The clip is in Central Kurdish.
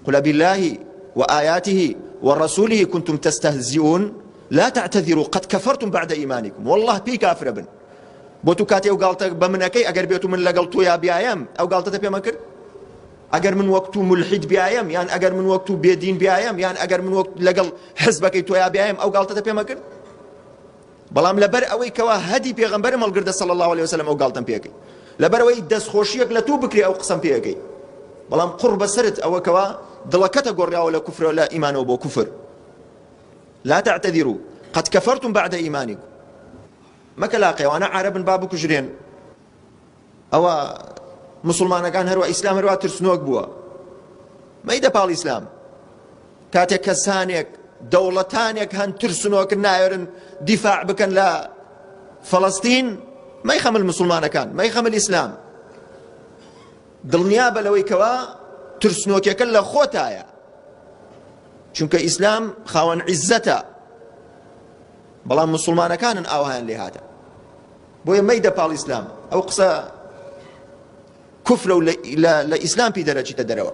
قل بالله وآياته ورسوله كنتم تستهزئون لا تعتذروا قد كفرتم بعد إيمانكم. والله بي كافر بن بوتو كاتي أو قالت بمنكي أجر بيتو من لقلتو يا بيايام أو قالت تبي مكر أجر من وقتو ملحد بيايام يعني أجر من وقتو بيدين بيايام يعني أجر من وقت لقل حزبك تو يا بيايام أو قالت تبي مكر بلام لبر أوي كوا هدي بيغمبر مالقرد صلى الله عليه وسلم أو قالت بياكي لبر أوي دس خوشيك لتو بكري أو قسم بياكي بلام قرب سرت أو كوا دلكتا قريا ولا كفر ولا إيمان وبو كفر. لا تعتذروا قد كفرتم بعد إيمانكم. ما كلاقي وأنا عرب بابك جرين أو مسلمان كان هروا إسلام هروا ترسنوك بوا ما يدا بال الإسلام كاتك كسانك دولتانك هن ترسنوك النايرن دفاع بكن لا فلسطين ما يخم المسلمان كان ما يخم الإسلام دڵنیابە لەوەی کەوا ترسنۆکەکە لە خۆتایە چونکە ئیسلام خاوەن عیززەتە بەڵام موسڵمانەکانن ئاوایان لێ هاتە بۆیە مەیدە پاڵ ئیسلام ئەو قسە کوفرە و لە ئیسلام پێی دەرەچیتە دەرەوە.